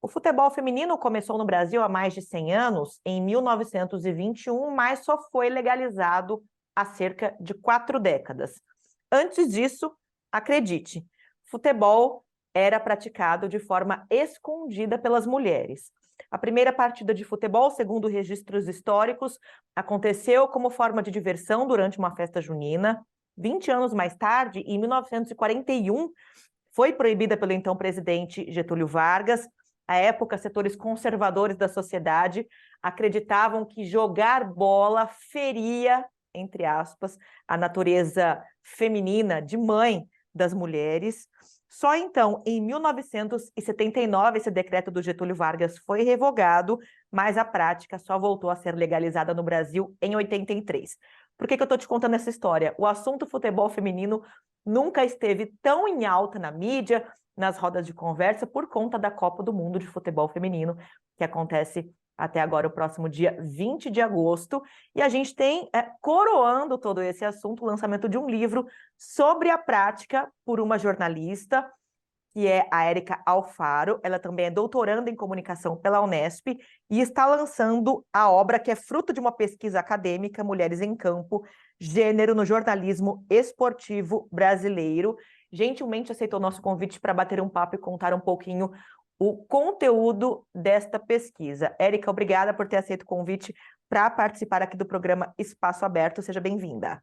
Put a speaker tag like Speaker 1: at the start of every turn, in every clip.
Speaker 1: O futebol feminino começou no Brasil há mais de 100 anos, em 1921, mas só foi legalizado há cerca de 4 décadas. Antes disso, acredite, futebol era praticado de forma escondida pelas mulheres. A primeira partida de futebol, segundo registros históricos, aconteceu como forma de diversão durante uma festa junina. 20 anos mais tarde, em 1941, foi proibida pelo então presidente Getúlio Vargas. À época, setores conservadores da sociedade acreditavam que jogar bola feria, entre aspas, a natureza feminina de mãe das mulheres. Só então, em 1979, esse decreto do Getúlio Vargas foi revogado, mas a prática só voltou a ser legalizada no Brasil em 83. Por que eu estou te contando essa história? O assunto futebol feminino nunca esteve tão em alta na mídia, nas rodas de conversa, por conta da Copa do Mundo de Futebol Feminino, que acontece até agora, o próximo dia 20 de agosto. E a gente tem, coroando todo esse assunto, o lançamento de um livro sobre a prática por uma jornalista, que é a Érica Alfaro. Ela também é doutoranda em comunicação pela Unesp e está lançando a obra que é fruto de uma pesquisa acadêmica, Mulheres em Campo, Gênero no Jornalismo Esportivo Brasileiro. Gentilmente aceitou o nosso convite para bater um papo e contar um pouquinho o conteúdo desta pesquisa. Érica, obrigada por ter aceito o convite para participar aqui do programa Espaço Aberto. Seja bem-vinda.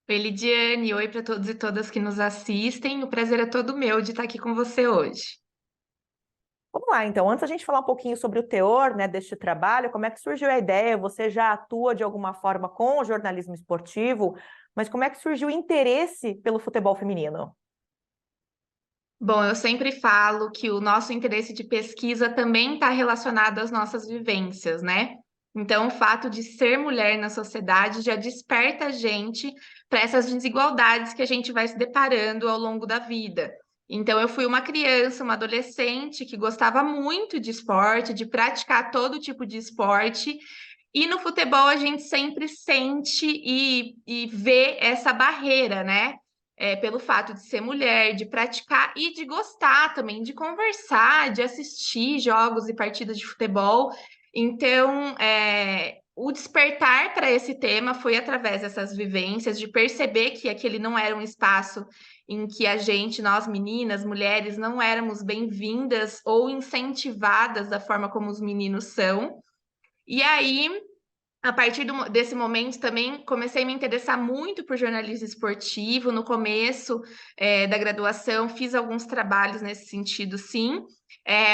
Speaker 2: Oi, Lidiane. Oi para todos e todas que nos assistem. O prazer é todo meu de estar aqui com você hoje.
Speaker 1: Vamos lá, então. Antes a gente falar um pouquinho sobre o teor, né, deste trabalho, como é que surgiu a ideia? Você já atua de alguma forma com o jornalismo esportivo, mas como é que surgiu o interesse pelo futebol feminino?
Speaker 2: Bom, eu sempre falo que o nosso interesse de pesquisa também está relacionado às nossas vivências, né? Então, o fato de ser mulher na sociedade já desperta a gente para essas desigualdades que a gente vai se deparando ao longo da vida. Então, eu fui uma criança, uma adolescente que gostava muito de esporte, de praticar todo tipo de esporte. E no futebol a gente sempre sente e vê essa barreira, né? Pelo fato de ser mulher, de praticar e de gostar também, de conversar, de assistir jogos e partidas de futebol. Então, o despertar para esse tema foi através dessas vivências, de perceber que aquele não era um espaço em que a gente, nós meninas, mulheres, não éramos bem-vindas ou incentivadas da forma como os meninos são. E aí, a partir desse momento também comecei a me interessar muito por jornalismo esportivo. No começo, da graduação, fiz alguns trabalhos nesse sentido, sim.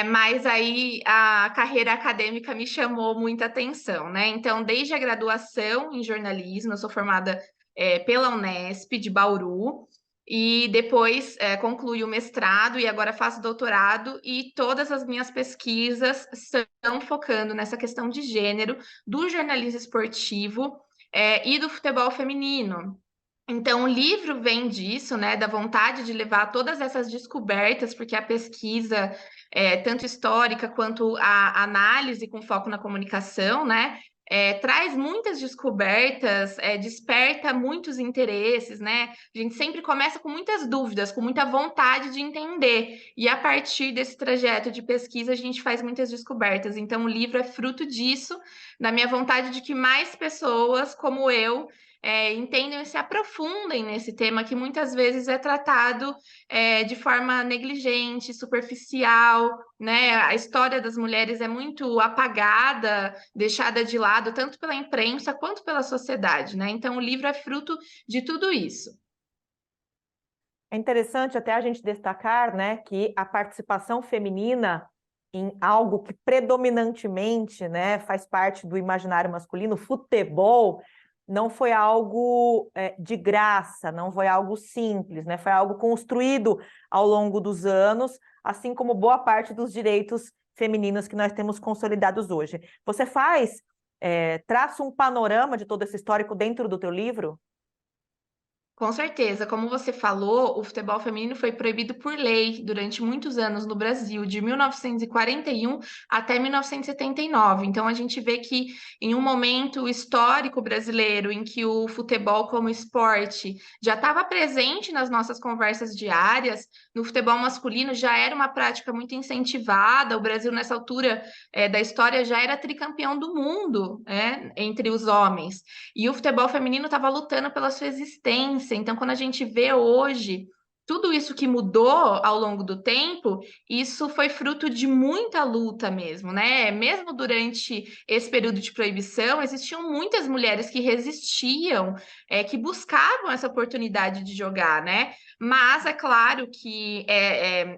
Speaker 2: Mas aí a carreira acadêmica me chamou muita atenção, né? Então, desde a graduação em jornalismo, eu sou formada, pela Unesp de Bauru. E depois concluí o mestrado e agora faço doutorado, e todas as minhas pesquisas estão focando nessa questão de gênero, do jornalismo esportivo, e do futebol feminino. Então, o livro vem disso, né, da vontade de levar todas essas descobertas, porque a pesquisa, tanto histórica quanto a análise com foco na comunicação, né, traz muitas descobertas, desperta muitos interesses, né? A gente sempre começa com muitas dúvidas, com muita vontade de entender, e a partir desse trajeto de pesquisa a gente faz muitas descobertas. Então, o livro é fruto disso, da minha vontade de que mais pessoas como eu entendam e se aprofundem nesse tema que muitas vezes é tratado de forma negligente, superficial, né? A história das mulheres é muito apagada, deixada de lado, tanto pela imprensa quanto pela sociedade, né? Então, o livro é fruto de tudo isso.
Speaker 1: É interessante até a gente destacar, né, que a participação feminina em algo que predominantemente, né, faz parte do imaginário masculino, futebol, não foi algo de graça, não foi algo simples, né, foi algo construído ao longo dos anos, assim como boa parte dos direitos femininos que nós temos consolidados hoje. Você traça um panorama de todo esse histórico dentro do teu livro?
Speaker 2: Com certeza, como você falou, o futebol feminino foi proibido por lei durante muitos anos no Brasil, de 1941 até 1979. Então, a gente vê que em um momento histórico brasileiro em que o futebol como esporte já estava presente nas nossas conversas diárias, no futebol masculino já era uma prática muito incentivada. O Brasil, nessa altura, da história, já era tricampeão do mundo, entre os homens. E o futebol feminino estava lutando pela sua existência. Então, quando a gente vê hoje tudo isso que mudou ao longo do tempo, isso foi fruto de muita luta mesmo, né? Mesmo durante esse período de proibição, existiam muitas mulheres que resistiam, que buscavam essa oportunidade de jogar, né? Mas é claro que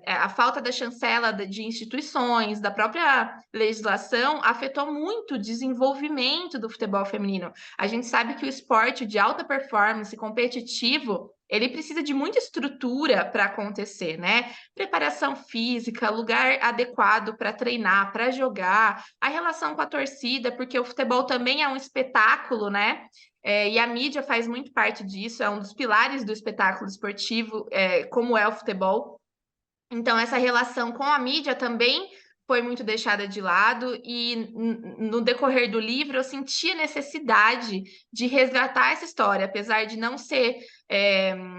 Speaker 2: a falta da chancela de instituições, da própria legislação, afetou muito o desenvolvimento do futebol feminino. A gente sabe que o esporte de alta performance competitivo, ele precisa de muita estrutura para acontecer, né? Preparação física, lugar adequado para treinar, para jogar, a relação com a torcida, porque o futebol também é um espetáculo, né? E a mídia faz muito parte disso, é um dos pilares do espetáculo esportivo, como é o futebol. Então, essa relação com a mídia também foi muito deixada de lado, e no decorrer do livro eu senti a necessidade de resgatar essa história, apesar de não ser.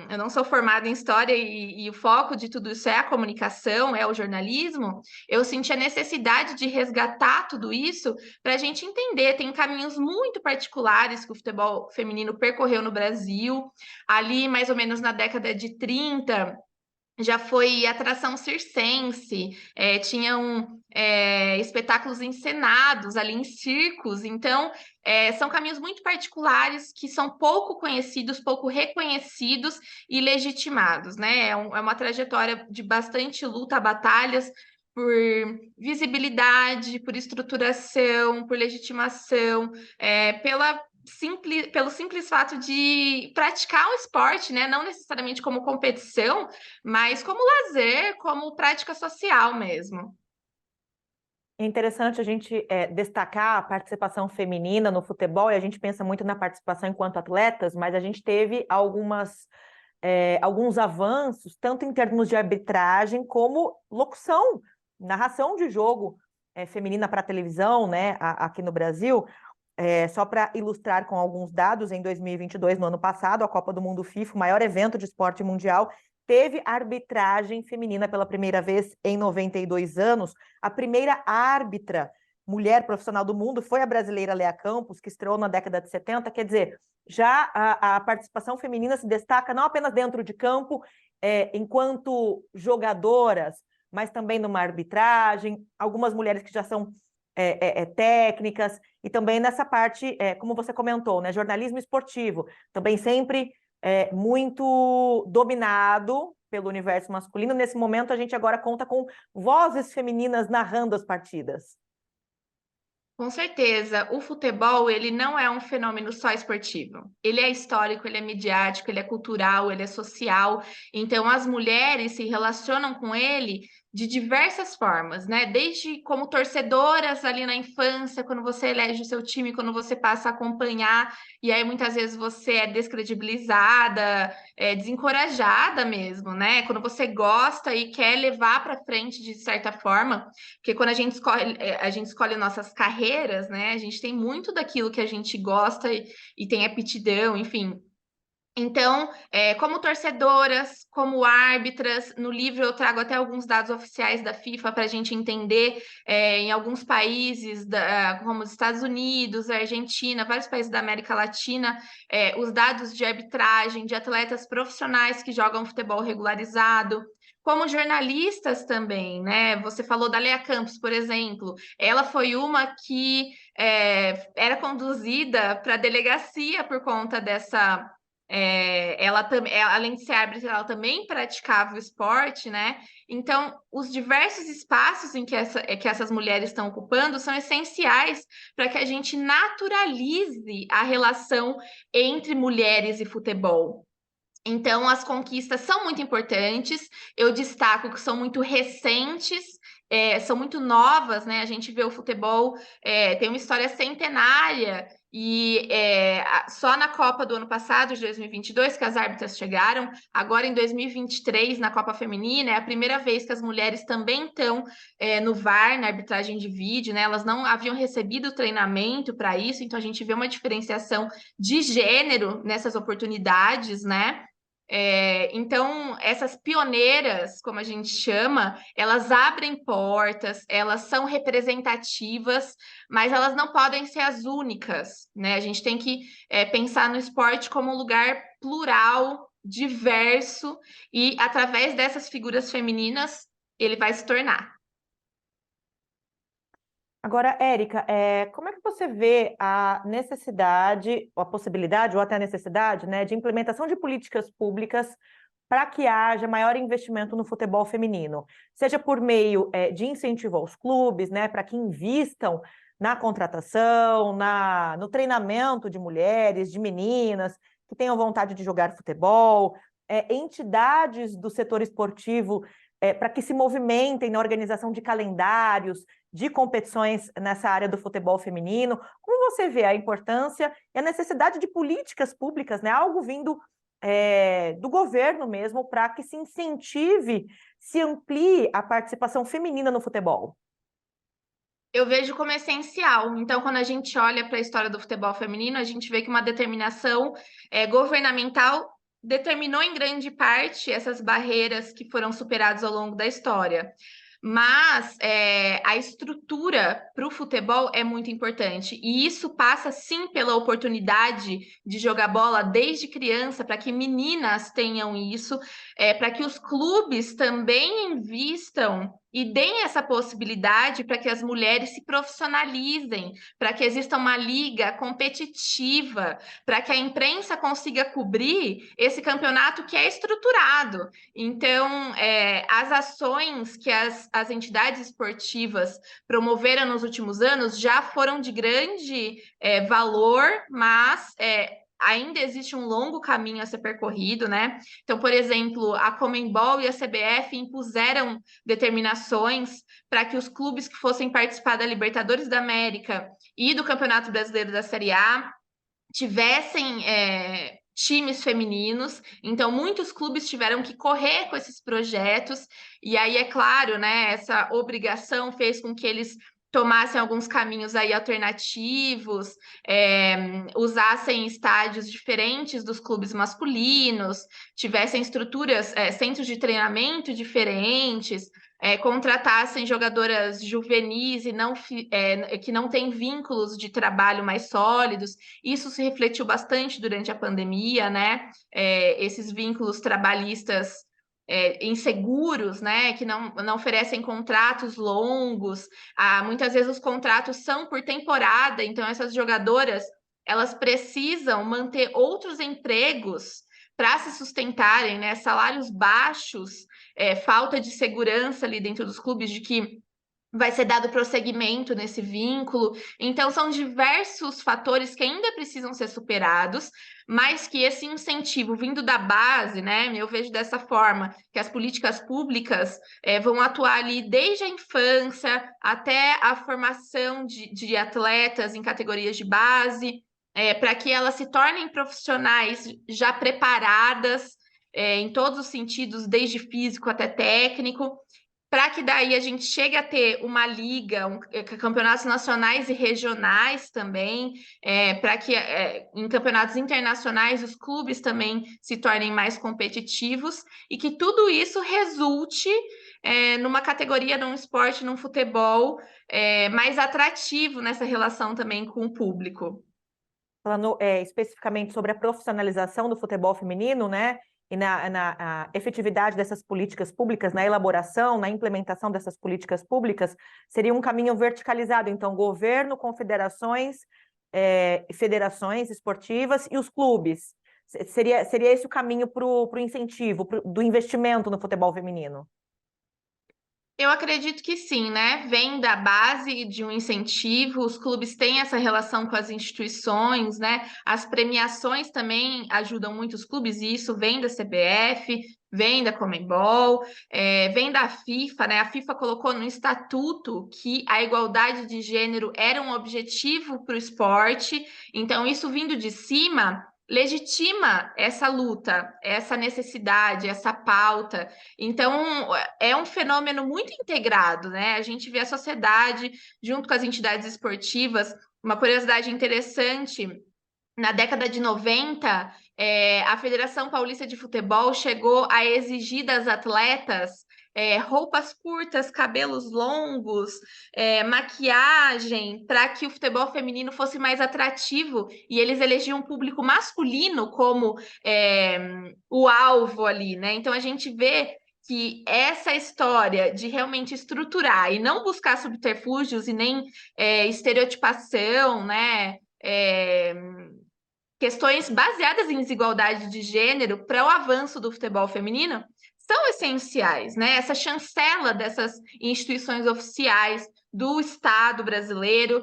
Speaker 2: Eu não sou formada em história e o foco de tudo isso é a comunicação, é o jornalismo. Eu senti a necessidade de resgatar tudo isso para a gente entender. Tem caminhos muito particulares que o futebol feminino percorreu no Brasil, ali mais ou menos na década de 30 já foi atração circense, tinham espetáculos encenados ali em circos. Então, são caminhos muito particulares que são pouco conhecidos, pouco reconhecidos e legitimados, né? É uma trajetória de bastante luta, batalhas por visibilidade, por estruturação, por legitimação, pelo simples fato de praticar o esporte, né? Não necessariamente como competição, mas como lazer, como prática social mesmo.
Speaker 1: É interessante a gente destacar a participação feminina no futebol, e a gente pensa muito na participação enquanto atletas, mas a gente teve alguns avanços, tanto em termos de arbitragem, como locução, narração de jogo feminina para televisão, né, aqui no Brasil. Só para ilustrar com alguns dados, em 2022, no ano passado, a Copa do Mundo FIFA, o maior evento de esporte mundial, teve arbitragem feminina pela primeira vez em 92 anos. A primeira árbitra mulher profissional do mundo foi a brasileira Lea Campos, que estreou na década de 70. Quer dizer, já a participação feminina se destaca não apenas dentro de campo, enquanto jogadoras, mas também numa arbitragem, algumas mulheres que já são técnicas, e também nessa parte, como você comentou, né, jornalismo esportivo, também sempre muito dominado pelo universo masculino. Nesse momento, a gente agora conta com vozes femininas narrando as partidas.
Speaker 2: Com certeza, o futebol, ele não é um fenômeno só esportivo. Ele é histórico, ele é midiático, ele é cultural, ele é social. Então, as mulheres se relacionam com ele de diversas formas, né? Desde como torcedoras ali na infância, quando você elege o seu time, quando você passa a acompanhar, e aí muitas vezes você é descredibilizada, desencorajada mesmo, né? Quando você gosta e quer levar para frente de certa forma, porque quando a gente escolhe nossas carreiras, né? A gente tem muito daquilo que a gente gosta e tem aptidão, enfim. Então, como torcedoras, como árbitras, no livro eu trago até alguns dados oficiais da FIFA para a gente entender, em alguns países, como os Estados Unidos, a Argentina, vários países da América Latina, os dados de arbitragem, de atletas profissionais que jogam futebol regularizado. Como jornalistas também, né? Você falou da Lea Campos, por exemplo. Ela foi uma que era conduzida para a delegacia por conta dessa ela também, além de ser árbitra, ela também praticava o esporte, né? Então, os diversos espaços em que essas mulheres estão ocupando são essenciais para que a gente naturalize a relação entre mulheres e futebol. Então, as conquistas são muito importantes. Eu destaco que são muito recentes, são muito novas, né? A gente vê o futebol, tem uma história centenária, Só na Copa do ano passado, de 2022, que as árbitras chegaram. Agora, em 2023, na Copa Feminina, é a primeira vez que as mulheres também estão no VAR, na arbitragem de vídeo, né? Elas não haviam recebido treinamento para isso, então a gente vê uma diferenciação de gênero nessas oportunidades, né? Então, essas pioneiras, como a gente chama, elas abrem portas, elas são representativas, mas elas não podem ser as únicas, né? A gente tem que pensar no esporte como um lugar plural, diverso, e através dessas figuras femininas, ele vai se tornar.
Speaker 1: Agora, Érica, como é que você vê a necessidade, ou a possibilidade, ou até a necessidade, né, de implementação de políticas públicas para que haja maior investimento no futebol feminino? Seja por meio de incentivo aos clubes, né, para que invistam na contratação, no treinamento de mulheres, de meninas que tenham vontade de jogar futebol, entidades do setor esportivo para que se movimentem na organização de calendários, de competições nessa área do futebol feminino. Como você vê a importância e a necessidade de políticas públicas, né? Algo vindo do governo mesmo, para que se incentive, se amplie a participação feminina no futebol?
Speaker 2: Eu vejo como essencial. Então, quando a gente olha para a história do futebol feminino, a gente vê que uma determinação governamental determinou em grande parte essas barreiras que foram superadas ao longo da história. Mas a estrutura para o futebol é muito importante. E isso passa, sim, pela oportunidade de jogar bola desde criança, para que meninas tenham isso, para que os clubes também invistam e deem essa possibilidade para que as mulheres se profissionalizem, para que exista uma liga competitiva, para que a imprensa consiga cobrir esse campeonato que é estruturado. Então, as ações que as entidades esportivas promoveram nos últimos anos já foram de grande valor, mas ainda existe um longo caminho a ser percorrido, né? Então, por exemplo, a Conmebol e a CBF impuseram determinações para que os clubes que fossem participar da Libertadores da América e do Campeonato Brasileiro da Série A tivessem times femininos. Então, muitos clubes tiveram que correr com esses projetos, e aí, é claro, né, essa obrigação fez com que eles tomassem alguns caminhos aí alternativos, usassem estádios diferentes dos clubes masculinos, tivessem estruturas, centros de treinamento diferentes, contratassem jogadoras juvenis e que não têm vínculos de trabalho mais sólidos. Isso se refletiu bastante durante a pandemia, né? Esses vínculos trabalhistas inseguros, né? Que não oferecem contratos longos. Muitas vezes os contratos são por temporada, então essas jogadoras elas precisam manter outros empregos para se sustentarem, né? Salários baixos, falta de segurança ali dentro dos clubes de que vai ser dado prosseguimento nesse vínculo. Então, são diversos fatores que ainda precisam ser superados, mas que esse incentivo vindo da base, né? Eu vejo dessa forma, que as políticas públicas vão atuar ali desde a infância até a formação de atletas em categorias de base, para que elas se tornem profissionais já preparadas, em todos os sentidos, desde físico até técnico, para que daí a gente chegue a ter uma liga, campeonatos nacionais e regionais também, para que em campeonatos internacionais os clubes também se tornem mais competitivos e que tudo isso resulte numa categoria, num esporte, num futebol mais atrativo nessa relação também com o público.
Speaker 1: Falando especificamente sobre a profissionalização do futebol feminino, né? E na efetividade dessas políticas públicas, na elaboração, na implementação dessas políticas públicas, seria um caminho verticalizado. Então, governo, confederações, federações esportivas e os clubes. Seria esse o caminho para o incentivo, do investimento no futebol feminino?
Speaker 2: Eu acredito que sim, né? Vem da base de um incentivo, os clubes têm essa relação com as instituições, né? As premiações também ajudam muito os clubes, e isso vem da CBF, vem da Conmebol, vem da FIFA, né? A FIFA colocou no estatuto que a igualdade de gênero era um objetivo para o esporte, então isso vindo de cima legitima essa luta, essa necessidade, essa pauta. Então, é um fenômeno muito integrado, né? A gente vê a sociedade junto com as entidades esportivas. Uma curiosidade interessante, na década de 90, a Federação Paulista de Futebol chegou a exigir das atletas roupas curtas, cabelos longos, maquiagem, para que o futebol feminino fosse mais atrativo. E eles elegiam um público masculino como o alvo ali, né? Então a gente vê que essa história de realmente estruturar e não buscar subterfúgios e nem estereotipação, né? Questões baseadas em desigualdade de gênero para o avanço do futebol feminino são essenciais, né? Essa chancela dessas instituições oficiais do Estado brasileiro,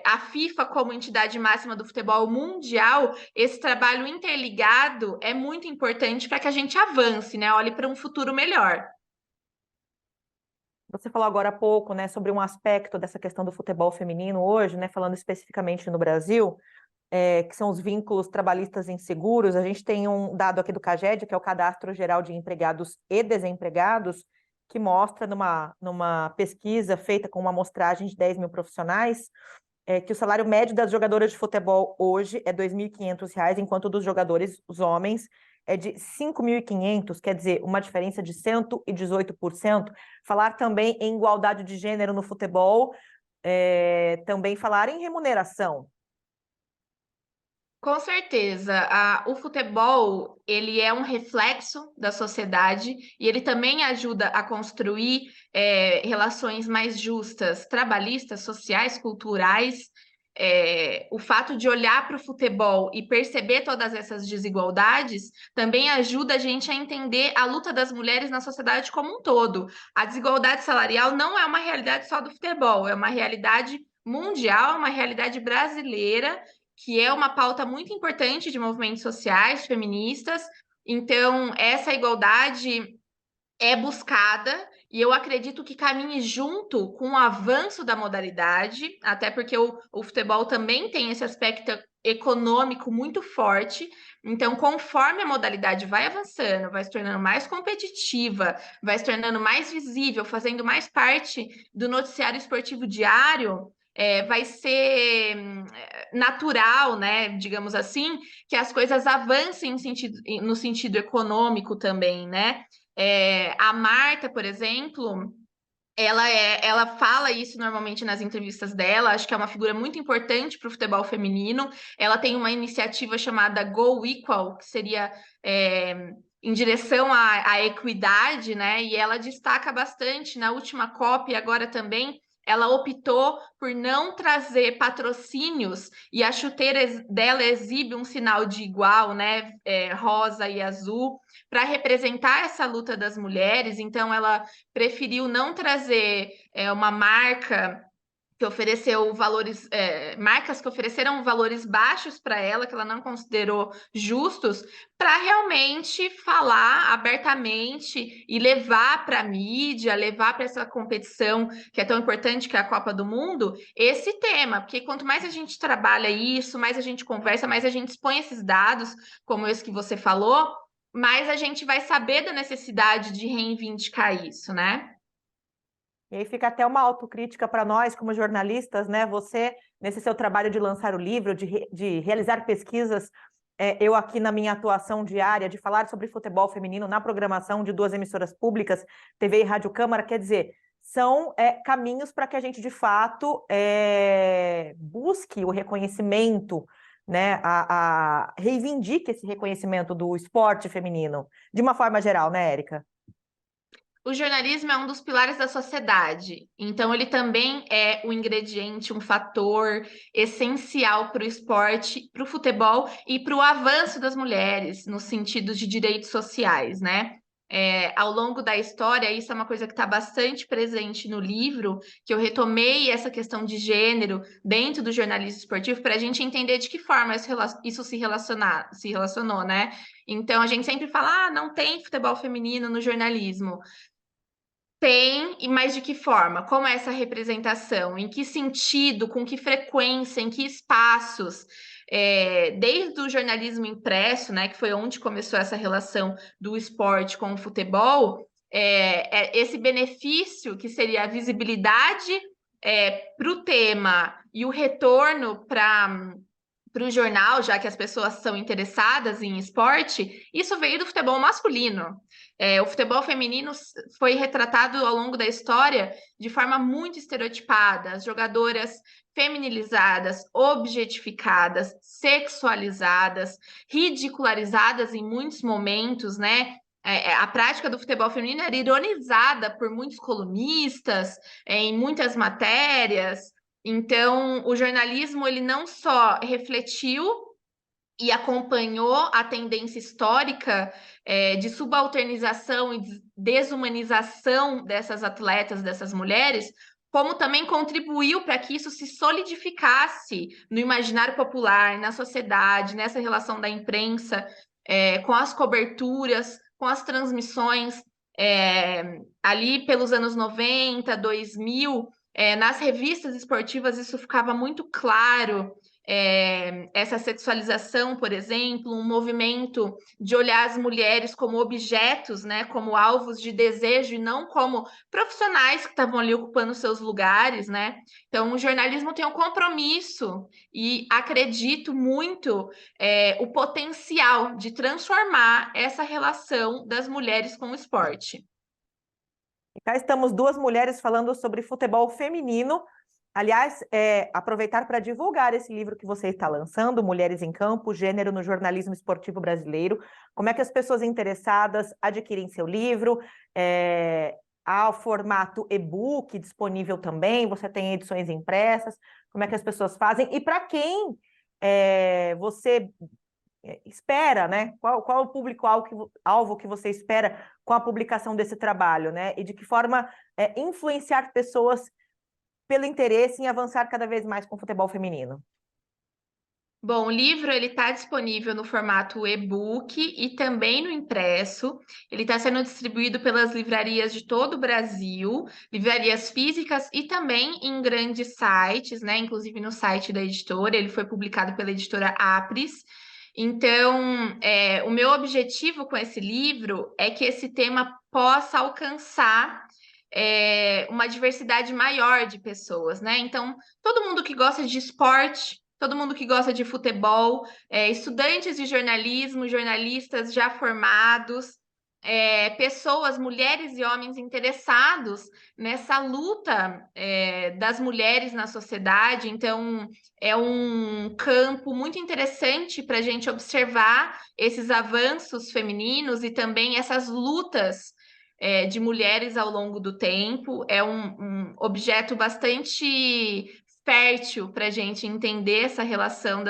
Speaker 2: a FIFA como entidade máxima do futebol mundial, esse trabalho interligado é muito importante para que a gente avance, né? Olhe para um futuro melhor.
Speaker 1: Você falou agora há pouco, né, sobre um aspecto dessa questão do futebol feminino hoje, né, falando especificamente no Brasil, que são os vínculos trabalhistas inseguros. A gente tem um dado aqui do CAGED, que é o Cadastro Geral de Empregados e Desempregados, que mostra numa pesquisa feita com uma amostragem de 10 mil profissionais, que o salário médio das jogadoras de futebol hoje é R$ 2.500, enquanto dos jogadores, os homens, é de 5.500, quer dizer, uma diferença de 118%. Falar também em igualdade de gênero no futebol, também falar em remuneração.
Speaker 2: Com certeza, o futebol ele é um reflexo da sociedade e ele também ajuda a construir relações mais justas, trabalhistas, sociais, culturais. O fato de olhar para o futebol e perceber todas essas desigualdades também ajuda a gente a entender a luta das mulheres na sociedade como um todo. A desigualdade salarial não é uma realidade só do futebol, é uma realidade mundial, uma realidade brasileira que é uma pauta muito importante de movimentos sociais, feministas. Então, essa igualdade é buscada e eu acredito que caminhe junto com o avanço da modalidade, até porque o futebol também tem esse aspecto econômico muito forte. Então, conforme a modalidade vai avançando, vai se tornando mais competitiva, vai se tornando mais visível, fazendo mais parte do noticiário esportivo diário, vai ser natural, né, digamos assim, que as coisas avancem no sentido econômico também, né? A Marta, por exemplo, ela fala isso normalmente nas entrevistas dela, acho que é uma figura muito importante para o futebol feminino. Ela tem uma iniciativa chamada Go Equal, que seria em direção à equidade, né? E ela destaca bastante na última COP e agora também. Ela optou por não trazer patrocínios e a chuteira dela exibe um sinal de igual, né? Rosa e azul, para representar essa luta das mulheres. Então, ela preferiu não trazer uma marca que ofereceu valores, marcas que ofereceram valores baixos para ela, que ela não considerou justos, para realmente falar abertamente e levar para a mídia, levar para essa competição que é tão importante, que é a Copa do Mundo, esse tema, porque quanto mais a gente trabalha isso, mais a gente conversa, mais a gente expõe esses dados, como esse que você falou, mais a gente vai saber da necessidade de reivindicar isso, né?
Speaker 1: E aí fica até uma autocrítica para nós, como jornalistas, né? Você, nesse seu trabalho de lançar o livro, de realizar pesquisas, eu aqui na minha atuação diária, de falar sobre futebol feminino na programação de 2 emissoras públicas, TV e Rádio Câmara, quer dizer, são caminhos para que a gente, de fato, busque o reconhecimento, né? Reivindique esse reconhecimento do esporte feminino, de uma forma geral, né, Érica?
Speaker 2: O jornalismo é um dos pilares da sociedade, então ele também é um ingrediente, um fator essencial para o esporte, para o futebol e para o avanço das mulheres, no sentido de direitos sociais, né? Ao longo da história, isso é uma coisa que está bastante presente no livro, que eu retomei essa questão de gênero dentro do jornalismo esportivo para a gente entender de que forma isso se relacionou, né? Então, a gente sempre fala, não tem futebol feminino no jornalismo. Tem, mas de que forma? Como é essa representação? Em que sentido? Com que frequência? Em que espaços? Desde o jornalismo impresso, né, que foi onde começou essa relação do esporte com o futebol, esse benefício que seria a visibilidade para o tema e o retorno para o jornal, já que as pessoas são interessadas em esporte, isso veio do futebol masculino. O futebol feminino foi retratado ao longo da história de forma muito estereotipada, as jogadoras feminilizadas, objetificadas, sexualizadas, ridicularizadas em muitos momentos, né? A prática do futebol feminino era ironizada por muitos colunistas, em muitas matérias. Então, o jornalismo ele não só refletiu e acompanhou a tendência histórica de subalternização e desumanização dessas atletas, dessas mulheres, como também contribuiu para que isso se solidificasse no imaginário popular, na sociedade, nessa relação da imprensa, com as coberturas, com as transmissões, ali pelos anos 90, 2000, nas revistas esportivas isso ficava muito claro, essa sexualização, por exemplo, um movimento de olhar as mulheres como objetos, né, como alvos de desejo e não como profissionais que estavam ali ocupando seus lugares, né? Então, o jornalismo tem um compromisso e acredito muito o potencial de transformar essa relação das mulheres com o esporte.
Speaker 1: E cá estamos duas mulheres falando sobre futebol feminino. Aliás, aproveitar para divulgar esse livro que você está lançando, Mulheres em Campo, Gênero no Jornalismo Esportivo Brasileiro. Como é que as pessoas interessadas adquirem seu livro? Há o formato e-book disponível também, você tem edições impressas, como é que as pessoas fazem? E para quem você espera, né? Qual o público-alvo que você espera com a publicação desse trabalho, né? E de que forma influenciar pessoas pelo interesse em avançar cada vez mais com o futebol feminino?
Speaker 2: Bom, o livro ele está disponível no formato e-book e também no impresso. Ele está sendo distribuído pelas livrarias de todo o Brasil, livrarias físicas e também em grandes sites, né? Inclusive no site da editora. Ele foi publicado pela editora Apres. Então, o meu objetivo com esse livro é que esse tema possa alcançar uma diversidade maior de pessoas, né? Então, todo mundo que gosta de esporte, todo mundo que gosta de futebol, estudantes de jornalismo, jornalistas já formados, pessoas, mulheres e homens interessados nessa luta das mulheres na sociedade. Então, é um campo muito interessante para a gente observar esses avanços femininos e também essas lutas de mulheres ao longo do tempo. É um objeto bastante fértil para a gente entender essa relação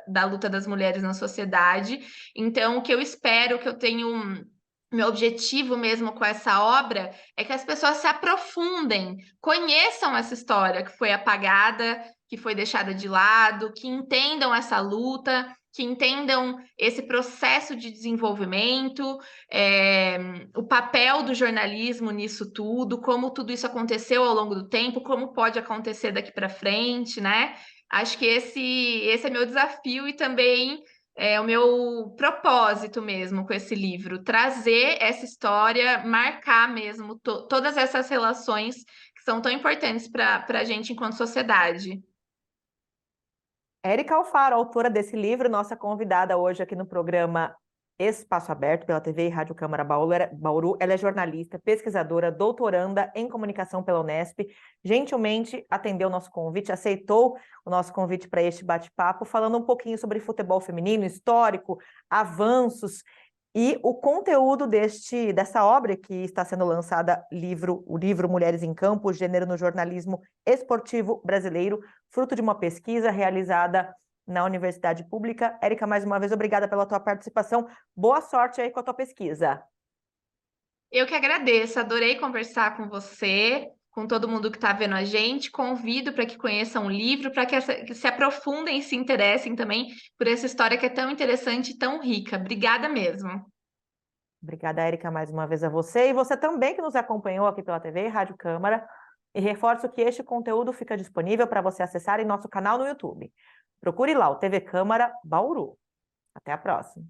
Speaker 2: da luta das mulheres na sociedade. Então, o que eu espero, que eu tenho meu objetivo mesmo com essa obra é que as pessoas se aprofundem, conheçam essa história que foi apagada, que foi deixada de lado, que entendam essa luta, que entendam esse processo de desenvolvimento, o papel do jornalismo nisso tudo, como tudo isso aconteceu ao longo do tempo, como pode acontecer daqui para frente, né? Acho que esse é meu desafio e também o meu propósito mesmo com esse livro, trazer essa história, marcar mesmo todas essas relações que são tão importantes para a gente enquanto sociedade.
Speaker 1: Érica Alfaro, autora desse livro, nossa convidada hoje aqui no programa Espaço Aberto pela TV e Rádio Câmara Bauru. Ela é jornalista, pesquisadora, doutoranda em comunicação pela Unesp. Gentilmente atendeu o nosso convite, aceitou o nosso convite para este bate-papo, falando um pouquinho sobre futebol feminino, histórico, avanços e o conteúdo dessa obra que está sendo lançada, o livro Mulheres em Campo, Gênero no Jornalismo Esportivo Brasileiro, fruto de uma pesquisa realizada na Universidade Pública. Érica, mais uma vez, obrigada pela tua participação. Boa sorte aí com a tua pesquisa.
Speaker 2: Eu que agradeço, adorei conversar com você, com todo mundo que está vendo a gente. Convido para que conheçam o livro, para que se aprofundem e se interessem também por essa história que é tão interessante e tão rica. Obrigada mesmo.
Speaker 1: Obrigada, Érica, mais uma vez a você e você também que nos acompanhou aqui pela TV e Rádio Câmara. E reforço que este conteúdo fica disponível para você acessar em nosso canal no YouTube. Procure lá o TV Câmara Bauru. Até a próxima.